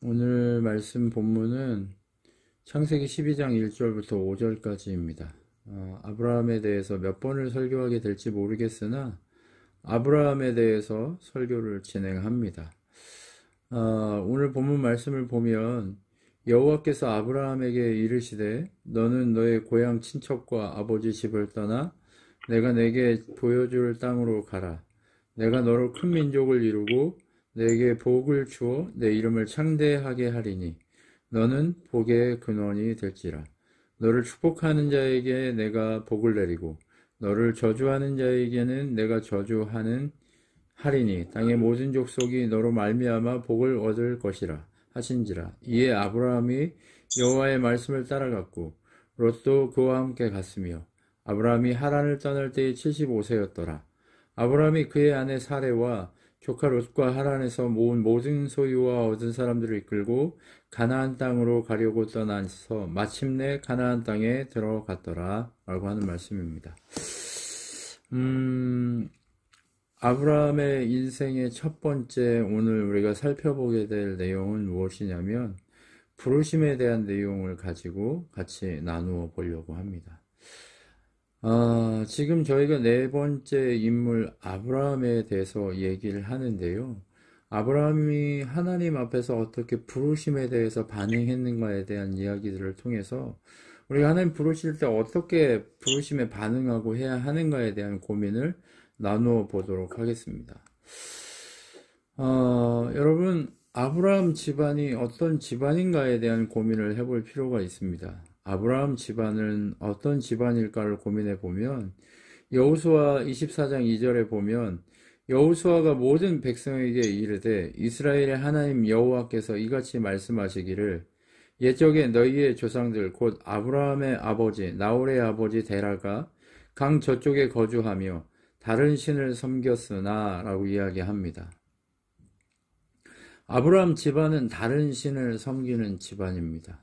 오늘 말씀 본문은 창세기 12장 1절부터 5절까지입니다. 아브라함에 대해서 몇 번을 설교하게 될지 모르겠으나 아브라함에 대해서 설교를 진행합니다. 오늘 본문 말씀을 보면 여호와께서 아브라함에게 이르시되 너는 너의 고향 친척과 아버지 집을 떠나 내가 내게 보여줄 땅으로 가라. 내가 너로 큰 민족을 이루고 내게 복을 주어 내 이름을 창대하게 하리니 너는 복의 근원이 될지라. 너를 축복하는 자에게 내가 복을 내리고 너를 저주하는 자에게는 내가 저주하는 하리니 땅의 모든 족속이 너로 말미암아 복을 얻을 것이라 하신지라. 이에 아브라함이 여호와의 말씀을 따라갔고 롯도 그와 함께 갔으며 아브라함이 하란을 떠날 때에 75세였더라. 아브라함이 그의 아내 사레와 조카 롯과 하란에서 모은 모든 소유와 얻은 사람들을 이끌고 가나안 땅으로 가려고 떠나서 마침내 가나안 땅에 들어갔더라 라고 하는 말씀입니다. 아브라함의 인생의 첫 번째 오늘 우리가 살펴보게 될 내용은 무엇이냐면 부르심에 대한 내용을 가지고 같이 나누어 보려고 합니다. 지금 저희가 네 번째 인물 아브라함에 대해서 얘기를 하는데요. 아브라함이 하나님 앞에서 어떻게 부르심에 대해서 반응했는가에 대한 이야기들을 통해서 우리가 하나님 부르실 때 어떻게 부르심에 반응하고 해야 하는가에 대한 고민을 나누어 보도록 하겠습니다. 여러분, 아브라함 집안이 어떤 집안인가에 대한 고민을 해볼 필요가 있습니다. 아브라함 집안은 어떤 집안일까를 고민해 보면 여호수아 24장 2절에 보면 여호수아가 모든 백성에게 이르되 이스라엘의 하나님 여호와께서 이같이 말씀하시기를 옛적에 너희의 조상들 곧 아브라함의 아버지 나홀의 아버지 데라가 강 저쪽에 거주하며 다른 신을 섬겼으나 라고 이야기합니다. 아브라함 집안은 다른 신을 섬기는 집안입니다.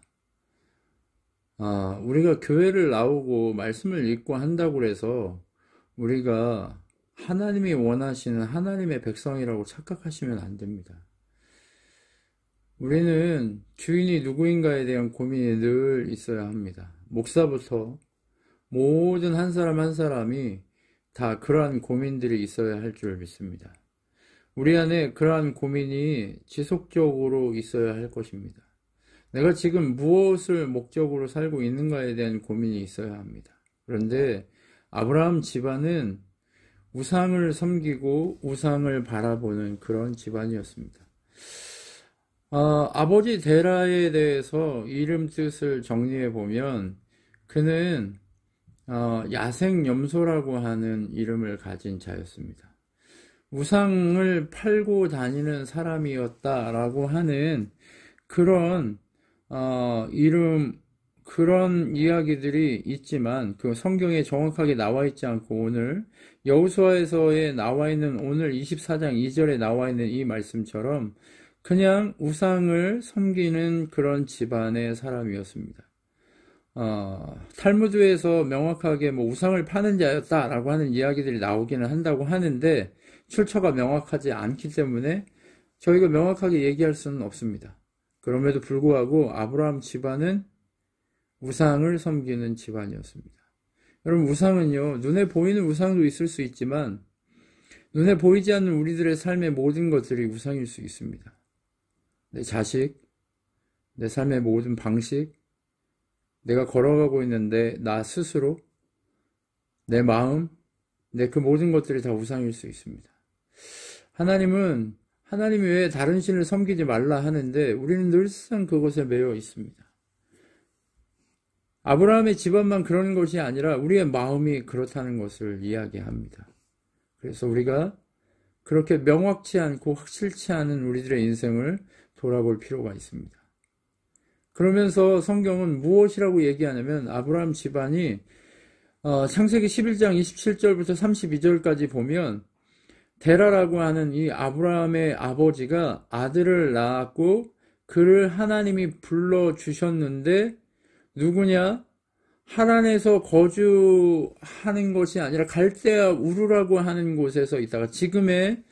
우리가 교회를 나오고 말씀을 읽고 한다고 해서 우리가 하나님이 원하시는 하나님의 백성이라고 착각하시면 안 됩니다. 우리는 주인이 누구인가에 대한 고민이 늘 있어야 합니다. 목사부터 모든 한 사람 한 사람이 다 그러한 고민들이 있어야 할 줄 믿습니다. 우리 안에 그러한 고민이 지속적으로 있어야 할 것입니다. 내가 지금 무엇을 목적으로 살고 있는가에 대한 고민이 있어야 합니다. 그런데 아브라함 집안은 우상을 섬기고 우상을 바라보는 그런 집안이었습니다. 아버지 데라에 대해서 이름 뜻을 정리해 보면 그는 야생염소라고 하는 이름을 가진 자였습니다. 우상을 팔고 다니는 사람이었다라고 하는 그런 그런 이야기들이 있지만 그 성경에 정확하게 나와 있지 않고 오늘 여호수아에서에 나와 있는 오늘 24장 2절에 나와 있는 이 말씀처럼 그냥 우상을 섬기는 그런 집안의 사람이었습니다. 탈무드에서 명확하게 우상을 파는 자였다라고 하는 이야기들이 나오기는 한다고 하는데 출처가 명확하지 않기 때문에 저희가 명확하게 얘기할 수는 없습니다. 그럼에도 불구하고 아브라함 집안은 우상을 섬기는 집안이었습니다. 여러분, 우상은요, 눈에 보이는 우상도 있을 수 있지만 눈에 보이지 않는 우리들의 삶의 모든 것들이 우상일 수 있습니다. 내 자식, 내 삶의 모든 방식, 내가 걸어가고 있는데 나 스스로, 내 마음, 내 그 모든 것들이 다 우상일 수 있습니다. 하나님이 왜 다른 신을 섬기지 말라 하는데 우리는 늘상 그것에 매여 있습니다. 아브라함의 집안만 그런 것이 아니라 우리의 마음이 그렇다는 것을 이야기합니다. 그래서 우리가 그렇게 명확치 않고 확실치 않은 우리들의 인생을 돌아볼 필요가 있습니다. 그러면서 성경은 무엇이라고 얘기하냐면 아브라함 집안이 창세기 11장 27절부터 32절까지 보면 데라라고 하는 이 아브라함의 아버지가 아들을 낳았고 그를 하나님이 불러주셨는데 누구냐? 하란에서 거주하는 것이 아니라 갈대아 우르라고 하는 곳에서 있다가 지금의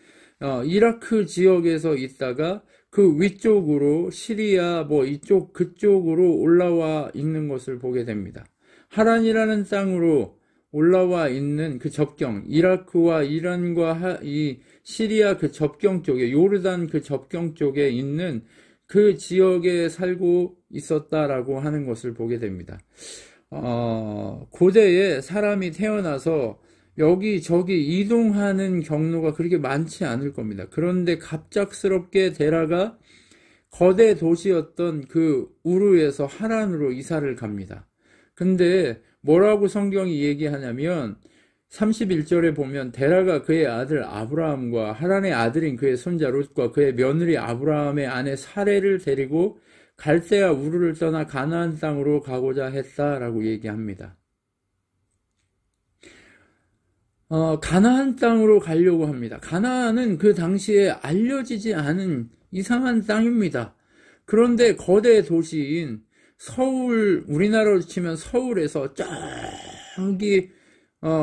이라크 지역에서 있다가 그 위쪽으로 시리아 뭐 이쪽 그쪽으로 올라와 있는 것을 보게 됩니다. 하란이라는 땅으로 올라와 있는 그 접경, 이라크와 이란과 이 시리아 그 접경 쪽에, 요르단 그 접경 쪽에 있는 그 지역에 살고 있었다라고 하는 것을 보게 됩니다. 고대에 사람이 태어나서 여기저기 이동하는 경로가 그렇게 많지 않을 겁니다. 그런데 갑작스럽게 데라가 거대 도시였던 그 우르에서 하란으로 이사를 갑니다. 근데 뭐라고 성경이 얘기하냐면 31절에 보면 데라가 그의 아들 아브라함과 하란의 아들인 그의 손자 롯과 그의 며느리 아브라함의 아내 사레를 데리고 갈대아 우르를 떠나 가나안 땅으로 가고자 했다라고 얘기합니다. 가나안 땅으로 가려고 합니다. 가나안은 그 당시에 알려지지 않은 이상한 땅입니다. 그런데 거대 도시인 서울, 우리나라로 치면 서울에서 저기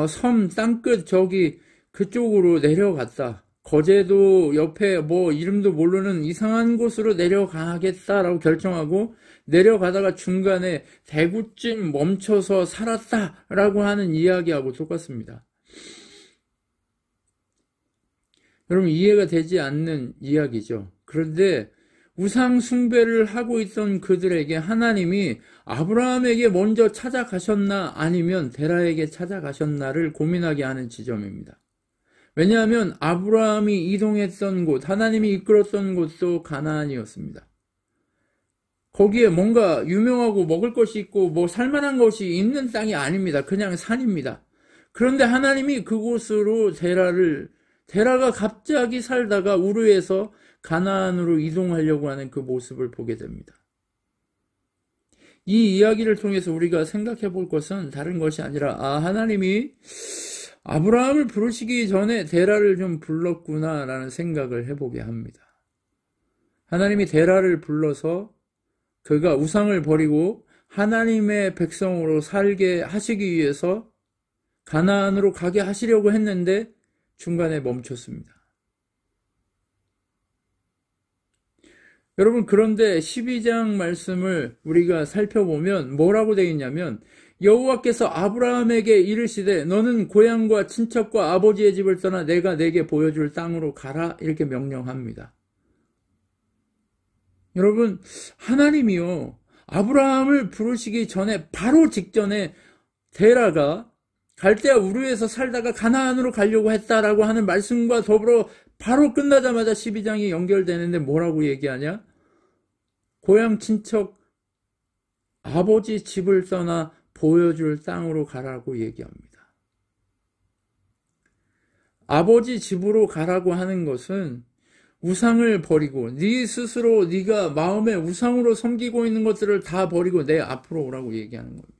섬 땅끝 저기 그쪽으로 내려갔다. 거제도 옆에 뭐 이름도 모르는 이상한 곳으로 내려가겠다라고 결정하고 내려가다가 중간에 대구쯤 멈춰서 살았다라고 하는 이야기하고 똑같습니다. 여러분 이해가 되지 않는 이야기죠. 그런데 우상 숭배를 하고 있던 그들에게 하나님이 아브라함에게 먼저 찾아가셨나 아니면 데라에게 찾아가셨나를 고민하게 하는 지점입니다. 왜냐하면 아브라함이 이동했던 곳, 하나님이 이끌었던 곳도 가나안이었습니다. 거기에 뭔가 유명하고 먹을 것이 있고 뭐 살만한 것이 있는 땅이 아닙니다. 그냥 산입니다. 그런데 하나님이 그곳으로 데라가 갑자기 살다가 우르에서 가나안으로 이동하려고 하는 그 모습을 보게 됩니다. 이 이야기를 통해서 우리가 생각해 볼 것은 다른 것이 아니라 하나님이 아브라함을 부르시기 전에 데라를 좀 불렀구나라는 생각을 해보게 합니다. 하나님이 데라를 불러서 그가 우상을 버리고 하나님의 백성으로 살게 하시기 위해서 가나안으로 가게 하시려고 했는데 중간에 멈췄습니다. 여러분 그런데 12장 말씀을 우리가 살펴보면 뭐라고 되어 있냐면 여호와께서 아브라함에게 이르시되 너는 고향과 친척과 아버지의 집을 떠나 내가 내게 보여줄 땅으로 가라 이렇게 명령합니다. 여러분 하나님이요 아브라함을 부르시기 전에 바로 직전에 데라가 갈대아 우르에서 살다가 가나안으로 가려고 했다라고 하는 말씀과 더불어 바로 끝나자마자 12장이 연결되는데 뭐라고 얘기하냐? 고향 친척 아버지 집을 떠나 보여줄 땅으로 가라고 얘기합니다. 아버지 집으로 가라고 하는 것은 우상을 버리고 네 스스로 네가 마음에 우상으로 섬기고 있는 것들을 다 버리고 내 앞으로 오라고 얘기하는 겁니다.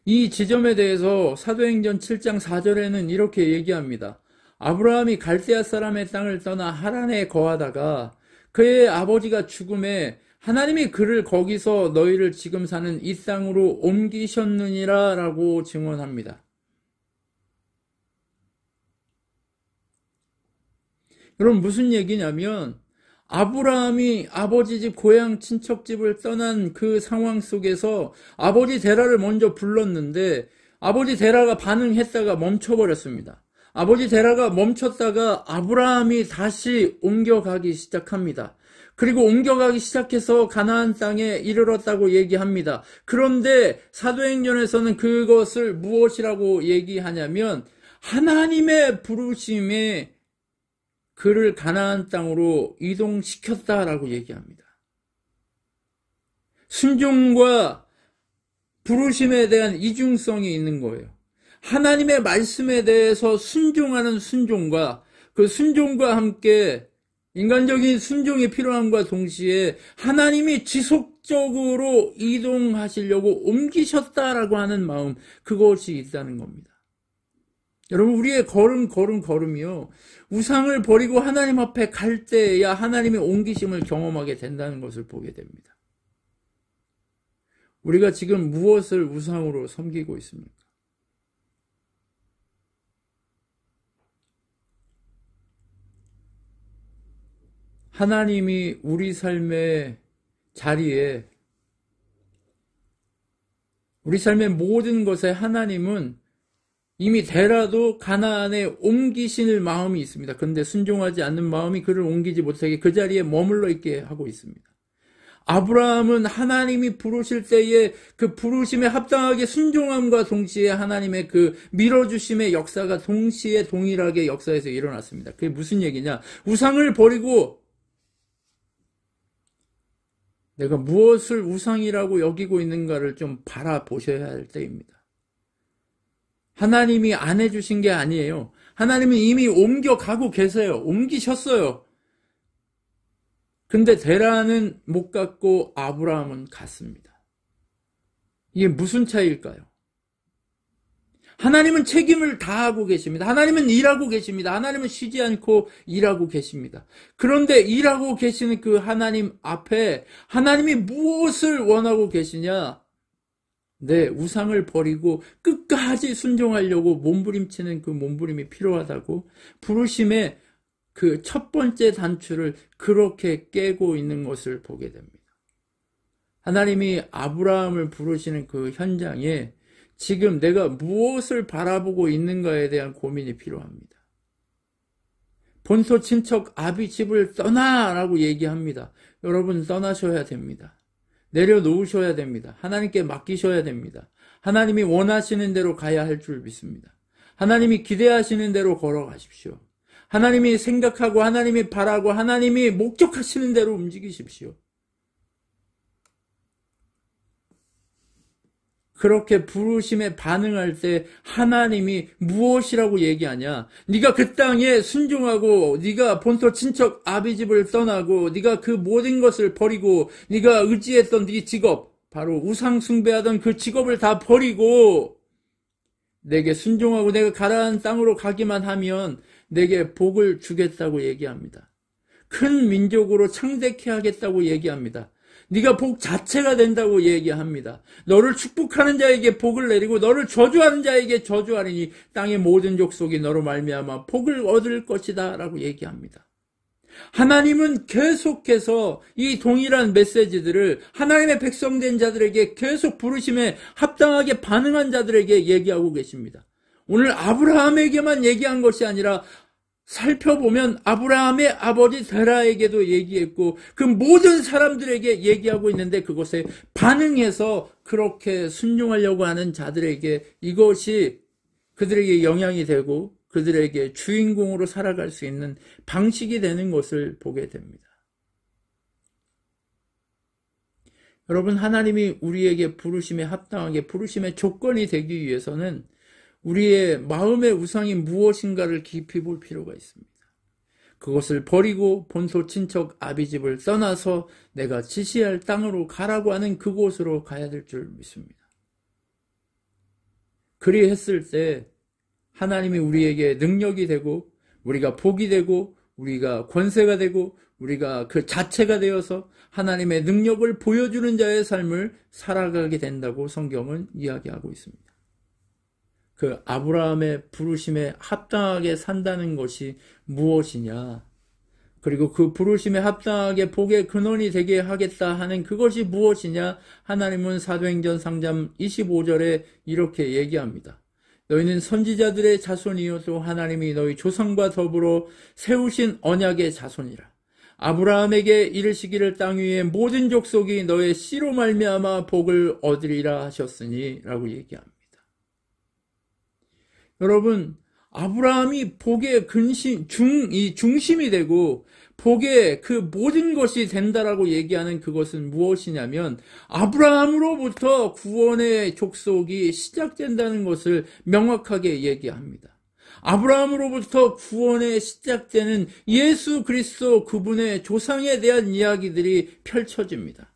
이 지점에 대해서 사도행전 7장 4절에는 이렇게 얘기합니다. 아브라함이 갈대아 사람의 땅을 떠나 하란에 거하다가 그의 아버지가 죽음에 하나님이 그를 거기서 너희를 지금 사는 이 땅으로 옮기셨느니라 라고 증언합니다. 여러분 무슨 얘기냐면 아브라함이 아버지 집 고향 친척 집을 떠난 그 상황 속에서 아버지 데라를 먼저 불렀는데 아버지 데라가 반응했다가 멈춰버렸습니다. 아버지 데라가 멈췄다가 아브라함이 다시 옮겨가기 시작합니다. 그리고 옮겨가기 시작해서 가나안 땅에 이르렀다고 얘기합니다. 그런데 사도행전에서는 그것을 무엇이라고 얘기하냐면 하나님의 부르심에 그를 가나안 땅으로 이동시켰다라고 얘기합니다. 순종과 부르심에 대한 이중성이 있는 거예요. 하나님의 말씀에 대해서 순종하는 순종과 그 순종과 함께 인간적인 순종이 필요함과 동시에 하나님이 지속적으로 이동하시려고 옮기셨다라고 하는 마음, 그것이 있다는 겁니다. 여러분 우리의 걸음이요 우상을 버리고 하나님 앞에 갈 때야 하나님의 옮기심을 경험하게 된다는 것을 보게 됩니다. 우리가 지금 무엇을 우상으로 섬기고 있습니까? 하나님이 우리 삶의 자리에, 우리 삶의 모든 것에 하나님은 이미 대라도 가나안에 옮기실 마음이 있습니다. 그런데 순종하지 않는 마음이 그를 옮기지 못하게 그 자리에 머물러 있게 하고 있습니다. 아브라함은 하나님이 부르실 때에 그 부르심에 합당하게 순종함과 동시에 하나님의 그 밀어주심의 역사가 동시에 동일하게 역사에서 일어났습니다. 그게 무슨 얘기냐? 우상을 버리고 내가 무엇을 우상이라고 여기고 있는가를 좀 바라보셔야 할 때입니다. 하나님이 안 해주신 게 아니에요. 하나님은 이미 옮겨가고 계세요. 옮기셨어요. 근데 데라는 못 갔고 아브라함은 갔습니다. 이게 무슨 차이일까요? 하나님은 책임을 다하고 계십니다. 하나님은 일하고 계십니다. 하나님은 쉬지 않고 일하고 계십니다. 그런데 일하고 계시는 그 하나님 앞에 하나님이 무엇을 원하고 계시냐? 내 우상을 버리고 끝까지 순종하려고 몸부림치는 그 몸부림이 필요하다고 부르심의 그 첫 번째 단추를 그렇게 깨고 있는 것을 보게 됩니다. 하나님이 아브라함을 부르시는 그 현장에 지금 내가 무엇을 바라보고 있는가에 대한 고민이 필요합니다. 본토 친척 아비 집을 떠나라고 얘기합니다. 여러분 떠나셔야 됩니다. 내려놓으셔야 됩니다. 하나님께 맡기셔야 됩니다. 하나님이 원하시는 대로 가야 할 줄 믿습니다. 하나님이 기대하시는 대로 걸어가십시오. 하나님이 생각하고 하나님이 바라고 하나님이 목적하시는 대로 움직이십시오. 그렇게 부르심에 반응할 때 하나님이 무엇이라고 얘기하냐? 네가 그 땅에 순종하고 네가 본토 친척 아비 집을 떠나고 네가 그 모든 것을 버리고 네가 의지했던 네 직업, 바로 우상 숭배하던 그 직업을 다 버리고 내게 순종하고 내가 가라앉은 땅으로 가기만 하면 내게 복을 주겠다고 얘기합니다. 큰 민족으로 창대케 하겠다고 얘기합니다. 네가 복 자체가 된다고 얘기합니다. 너를 축복하는 자에게 복을 내리고 너를 저주하는 자에게 저주하리니 땅의 모든 족속이 너로 말미암아 복을 얻을 것이다 라고 얘기합니다. 하나님은 계속해서 이 동일한 메시지들을 하나님의 백성된 자들에게 계속 부르심에 합당하게 반응한 자들에게 얘기하고 계십니다. 오늘 아브라함에게만 얘기한 것이 아니라 살펴보면 아브라함의 아버지 데라에게도 얘기했고 그 모든 사람들에게 얘기하고 있는데 그것에 반응해서 그렇게 순종하려고 하는 자들에게 이것이 그들에게 영향이 되고 그들에게 주인공으로 살아갈 수 있는 방식이 되는 것을 보게 됩니다. 여러분, 하나님이 우리에게 부르심에 합당하게 부르심의 조건이 되기 위해서는 우리의 마음의 우상이 무엇인가를 깊이 볼 필요가 있습니다. 그것을 버리고 본토 친척 아비집을 떠나서 내가 지시할 땅으로 가라고 하는 그곳으로 가야 될 줄 믿습니다. 그리했을 때 하나님이 우리에게 능력이 되고 우리가 복이 되고 우리가 권세가 되고 우리가 그 자체가 되어서 하나님의 능력을 보여주는 자의 삶을 살아가게 된다고 성경은 이야기하고 있습니다. 그 아브라함의 부르심에 합당하게 산다는 것이 무엇이냐? 그리고 그 부르심에 합당하게 복의 근원이 되게 하겠다 하는 그것이 무엇이냐? 하나님은 사도행전 3장 25절에 이렇게 얘기합니다. 너희는 선지자들의 자손이요 또 하나님이 너희 조상과 더불어 세우신 언약의 자손이라. 아브라함에게 이르시기를 땅 위의 모든 족속이 너의 씨로 말미암아 복을 얻으리라 하셨으니 라고 얘기합니다. 여러분, 아브라함이 복의 중심이 되고 복의 그 모든 것이 된다라고 얘기하는 그것은 무엇이냐면 아브라함으로부터 구원의 족속이 시작된다는 것을 명확하게 얘기합니다. 아브라함으로부터 구원에 시작되는 예수 그리스도 그분의 조상에 대한 이야기들이 펼쳐집니다.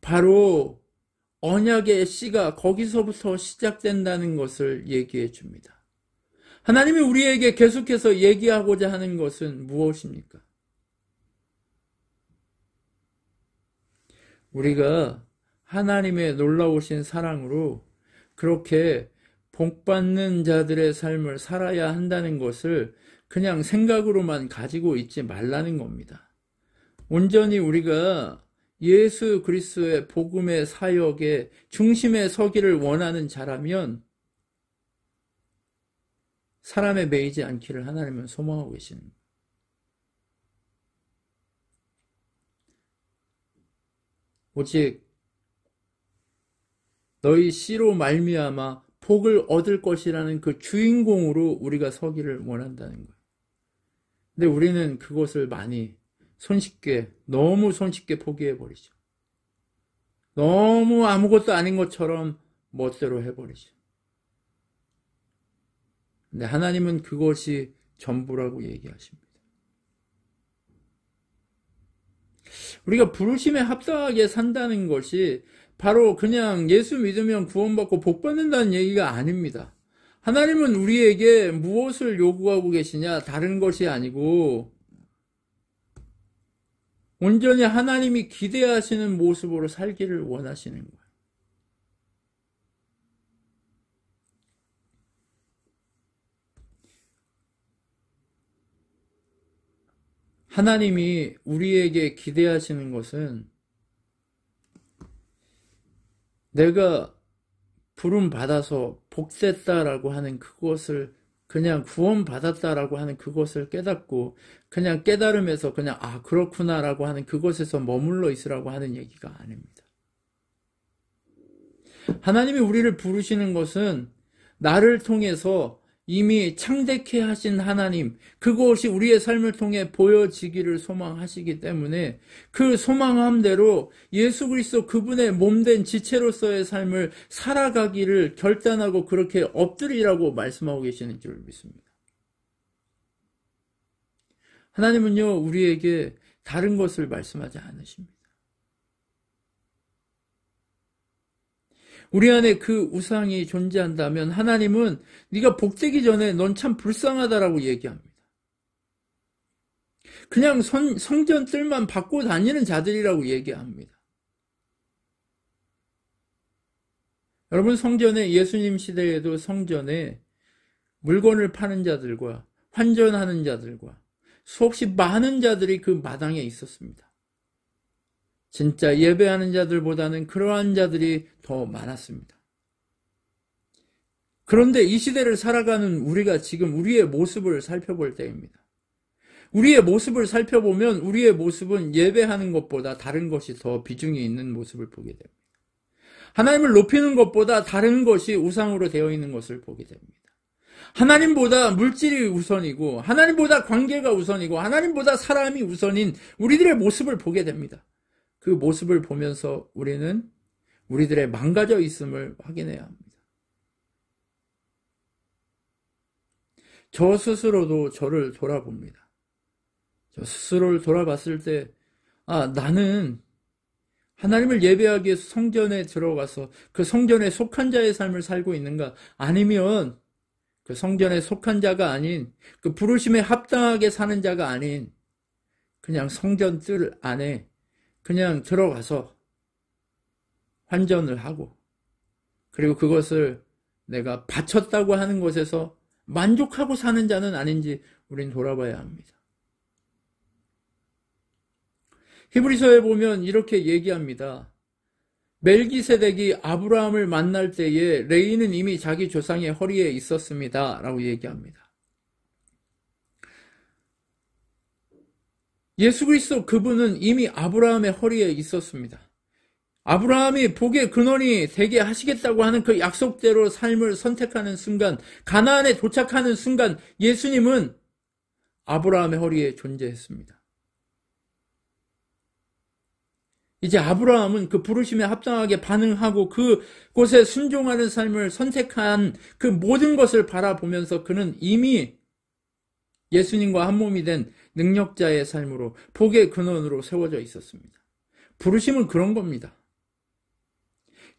바로 언약의 씨가 거기서부터 시작된다는 것을 얘기해 줍니다. 하나님이 우리에게 계속해서 얘기하고자 하는 것은 무엇입니까? 우리가 하나님의 놀라우신 사랑으로 그렇게 복받는 자들의 삶을 살아야 한다는 것을 그냥 생각으로만 가지고 있지 말라는 겁니다. 온전히 우리가 예수 그리스도의 복음의 사역의 중심에 서기를 원하는 자라면 사람에 매이지 않기를 하나님은 소망하고 계시는 거예요. 오직 너희 씨로 말미암아 복을 얻을 것이라는 그 주인공으로 우리가 서기를 원한다는 거예요. 근데 우리는 그것을 많이 너무 손쉽게 포기해버리죠. 너무 아무것도 아닌 것처럼 멋대로 해버리죠. 근데 하나님은 그것이 전부라고 얘기하십니다. 우리가 부르심에 합당하게 산다는 것이 바로 그냥 예수 믿으면 구원받고 복받는다는 얘기가 아닙니다. 하나님은 우리에게 무엇을 요구하고 계시냐? 다른 것이 아니고 온전히 하나님이 기대하시는 모습으로 살기를 원하시는 거예요. 하나님이 우리에게 기대하시는 것은 내가 부름 받아서 복됐다라고 하는 그것을 그냥 구원받았다라고 하는 그것을 깨닫고 그냥 깨달음에서 그냥 그렇구나라고 하는 그것에서 머물러 있으라고 하는 얘기가 아닙니다. 하나님이 우리를 부르시는 것은 나를 통해서 이미 창대케 하신 하나님, 그것이 우리의 삶을 통해 보여지기를 소망하시기 때문에 그 소망함대로 예수 그리스도 그분의 몸된 지체로서의 삶을 살아가기를 결단하고 그렇게 엎드리라고 말씀하고 계시는 줄 믿습니다. 하나님은요, 우리에게 다른 것을 말씀하지 않으십니다. 우리 안에 그 우상이 존재한다면 하나님은 네가 복되기 전에 넌 참 불쌍하다라고 얘기합니다. 그냥 성전 뜰만 받고 다니는 자들이라고 얘기합니다. 여러분, 성전에 예수님 시대에도 성전에 물건을 파는 자들과 환전하는 자들과 수없이 많은 자들이 그 마당에 있었습니다. 진짜 예배하는 자들보다는 그러한 자들이 더 많았습니다. 그런데 이 시대를 살아가는 우리가 지금 우리의 모습을 살펴볼 때입니다. 우리의 모습을 살펴보면 우리의 모습은 예배하는 것보다 다른 것이 더 비중이 있는 모습을 보게 됩니다. 하나님을 높이는 것보다 다른 것이 우상으로 되어 있는 것을 보게 됩니다. 하나님보다 물질이 우선이고 하나님보다 관계가 우선이고 하나님보다 사람이 우선인 우리들의 모습을 보게 됩니다. 그 모습을 보면서 우리는 우리들의 망가져 있음을 확인해야 합니다. 저 스스로도 저를 돌아봅니다. 저 스스로를 돌아봤을 때 나는 하나님을 예배하기 위해서 성전에 들어가서 그 성전에 속한 자의 삶을 살고 있는가? 아니면 그 성전에 속한 자가 아닌 그 부르심에 합당하게 사는 자가 아닌 그냥 성전 뜰 안에 그냥 들어가서 환전을 하고 그리고 그것을 내가 바쳤다고 하는 것에서 만족하고 사는 자는 아닌지 우린 돌아봐야 합니다. 히브리서에 보면 이렇게 얘기합니다. 멜기세덱이 아브라함을 만날 때에 레이는 이미 자기 조상의 허리에 있었습니다. 라고 얘기합니다. 예수 그리스도 그분은 이미 아브라함의 허리에 있었습니다. 아브라함이 복의 근원이 되게 하시겠다고 하는 그 약속대로 삶을 선택하는 순간, 가나안에 도착하는 순간 예수님은 아브라함의 허리에 존재했습니다. 이제 아브라함은 그 부르심에 합당하게 반응하고 그곳에 순종하는 삶을 선택한 그 모든 것을 바라보면서 그는 이미 예수님과 한 몸이 된 능력자의 삶으로 복의 근원으로 세워져 있었습니다. 부르심은 그런 겁니다.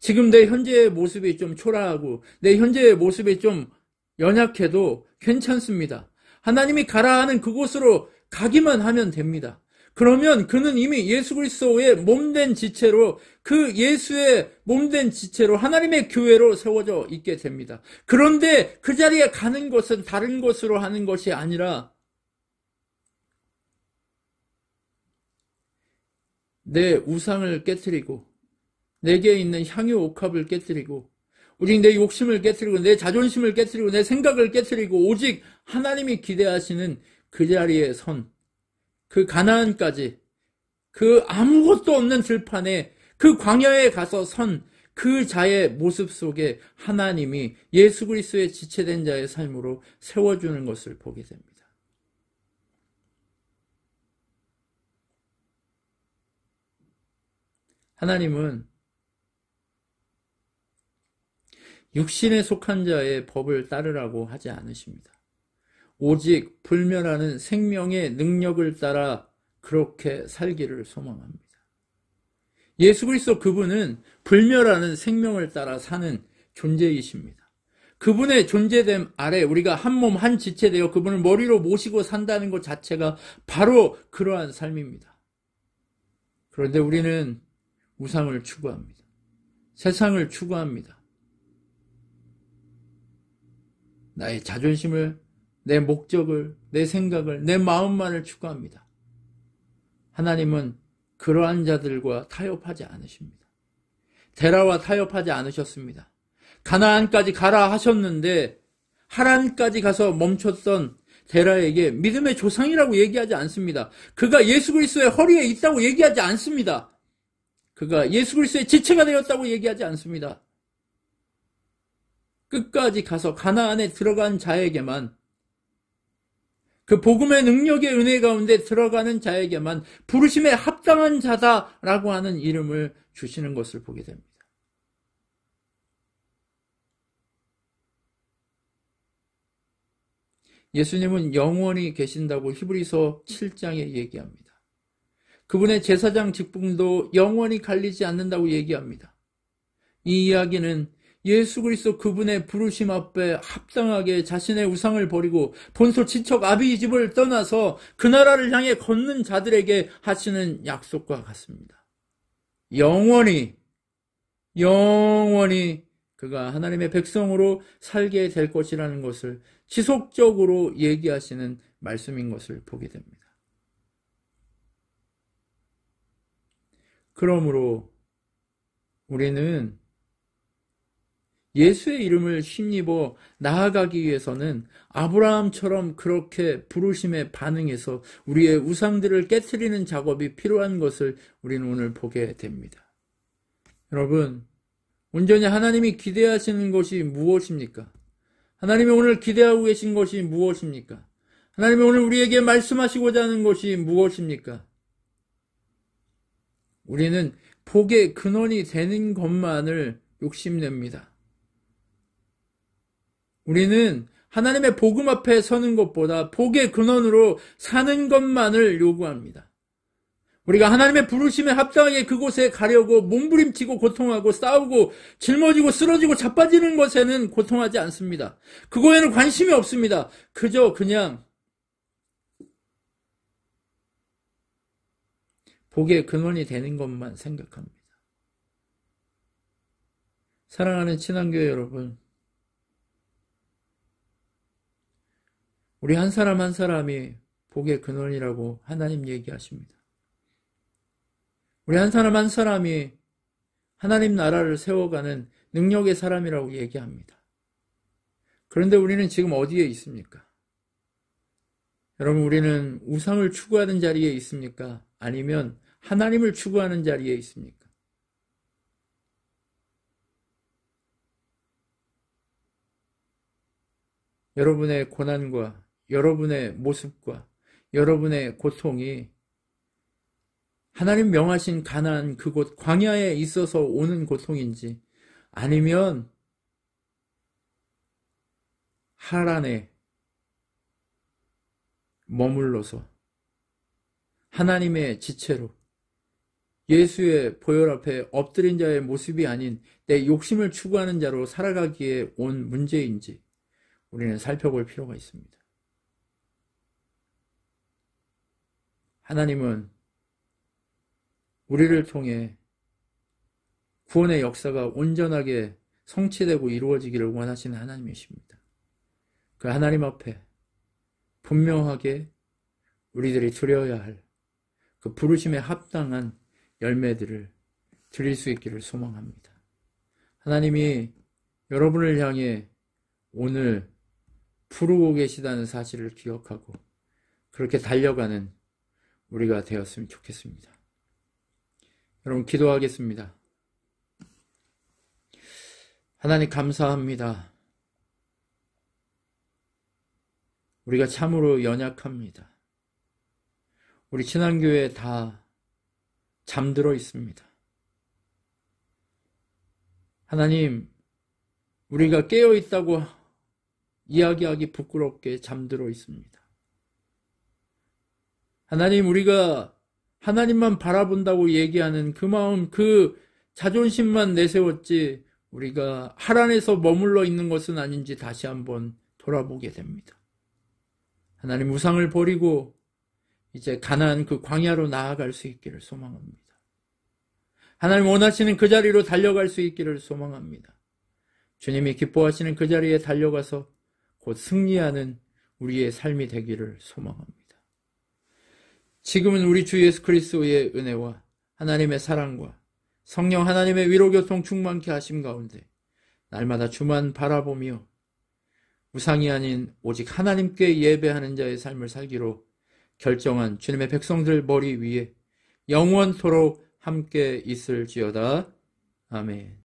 지금 내 현재의 모습이 좀 초라하고 내 현재의 모습이 좀 연약해도 괜찮습니다. 하나님이 가라 하는 그곳으로 가기만 하면 됩니다. 그러면 그는 이미 예수 그리스도의 몸된 지체로 그 예수의 몸된 지체로 하나님의 교회로 세워져 있게 됩니다. 그런데 그 자리에 가는 것은 다른 것으로 하는 것이 아니라 내 우상을 깨뜨리고 내게 있는 향유 옥합을 깨뜨리고 오직 내 욕심을 깨뜨리고 내 자존심을 깨뜨리고 내 생각을 깨뜨리고 오직 하나님이 기대하시는 그 자리에 선, 그 가나안까지, 그 아무것도 없는 들판에 그 광야에 가서 선 그 자의 모습 속에 하나님이 예수 그리스도의 지체된 자의 삶으로 세워주는 것을 보게 됩니다. 하나님은 육신에 속한 자의 법을 따르라고 하지 않으십니다. 오직 불멸하는 생명의 능력을 따라 그렇게 살기를 소망합니다. 예수 그리스도 그분은 불멸하는 생명을 따라 사는 존재이십니다. 그분의 존재됨 아래 우리가 한 몸 한 지체 되어 그분을 머리로 모시고 산다는 것 자체가 바로 그러한 삶입니다. 그런데 우리는 우상을 추구합니다. 세상을 추구합니다. 나의 자존심을, 내 목적을, 내 생각을, 내 마음만을 추구합니다. 하나님은 그러한 자들과 타협하지 않으십니다. 데라와 타협하지 않으셨습니다. 가나안까지 가라 하셨는데 하란까지 가서 멈췄던 데라에게 믿음의 조상이라고 얘기하지 않습니다. 그가 예수 그리스도의 허리에 있다고 얘기하지 않습니다. 그가 예수 그리스도의 지체가 되었다고 얘기하지 않습니다. 끝까지 가서 가나안에 들어간 자에게만, 그 복음의 능력의 은혜 가운데 들어가는 자에게만 부르심에 합당한 자다라고 하는 이름을 주시는 것을 보게 됩니다. 예수님은 영원히 계신다고 히브리서 7장에 얘기합니다. 그분의 제사장 직분도 영원히 갈리지 않는다고 얘기합니다. 이 이야기는 예수 그리스도 그분의 부르심 앞에 합당하게 자신의 우상을 버리고 본소 친척 아비 집을 떠나서 그 나라를 향해 걷는 자들에게 하시는 약속과 같습니다. 영원히 그가 하나님의 백성으로 살게 될 것이라는 것을 지속적으로 얘기하시는 말씀인 것을 보게 됩니다. 그러므로 우리는 예수의 이름을 힘입어 나아가기 위해서는 아브라함처럼 그렇게 부르심에 반응해서 우리의 우상들을 깨트리는 작업이 필요한 것을 우리는 오늘 보게 됩니다. 여러분, 온전히 하나님이 기대하시는 것이 무엇입니까? 하나님이 오늘 기대하고 계신 것이 무엇입니까? 하나님이 오늘 우리에게 말씀하시고자 하는 것이 무엇입니까? 우리는 복의 근원이 되는 것만을 욕심냅니다. 우리는 하나님의 복음 앞에 서는 것보다 복의 근원으로 사는 것만을 요구합니다. 우리가 하나님의 부르심에 합당하게 그곳에 가려고 몸부림치고 고통하고 싸우고 짊어지고 쓰러지고 자빠지는 것에는 고통하지 않습니다. 그거에는 관심이 없습니다. 그저 그냥 복의 근원이 되는 것만 생각합니다. 사랑하는 친환교회 여러분, 우리 한 사람 한 사람이 복의 근원이라고 하나님 얘기하십니다. 우리 한 사람 한 사람이 하나님 나라를 세워가는 능력의 사람이라고 얘기합니다. 그런데 우리는 지금 어디에 있습니까? 여러분, 우리는 우상을 추구하는 자리에 있습니까? 아니면 하나님을 추구하는 자리에 있습니까? 여러분의 고난과 여러분의 모습과 여러분의 고통이 하나님 명하신 가나안 그곳 광야에 있어서 오는 고통인지 아니면 하란에 머물러서 하나님의 지체로 예수의 보혈 앞에 엎드린 자의 모습이 아닌 내 욕심을 추구하는 자로 살아가기에 온 문제인지 우리는 살펴볼 필요가 있습니다. 하나님은 우리를 통해 구원의 역사가 온전하게 성취되고 이루어지기를 원하시는 하나님이십니다. 그 하나님 앞에 분명하게 우리들이 드려야 할 그 부르심에 합당한 열매들을 드릴 수 있기를 소망합니다. 하나님이 여러분을 향해 오늘 부르고 계시다는 사실을 기억하고 그렇게 달려가는 우리가 되었으면 좋겠습니다. 여러분 기도하겠습니다. 하나님 감사합니다. 우리가 참으로 연약합니다. 우리 친환교회 다 잠들어 있습니다. 하나님, 우리가 깨어 있다고 이야기하기 부끄럽게 잠들어 있습니다. 하나님, 우리가 하나님만 바라본다고 얘기하는 그 마음, 그 자존심만 내세웠지 우리가 하란에서 머물러 있는 것은 아닌지 다시 한번 돌아보게 됩니다. 하나님, 우상을 버리고 이제 가나안 그 광야로 나아갈 수 있기를 소망합니다. 하나님 원하시는 그 자리로 달려갈 수 있기를 소망합니다. 주님이 기뻐하시는 그 자리에 달려가서 곧 승리하는 우리의 삶이 되기를 소망합니다. 지금은 우리 주 예수 그리스도의 은혜와 하나님의 사랑과 성령 하나님의 위로교통 충만케 하심 가운데 날마다 주만 바라보며 우상이 아닌 오직 하나님께 예배하는 자의 삶을 살기로 결정한 주님의 백성들 머리 위에 영원토록 함께 있을지어다. 아멘.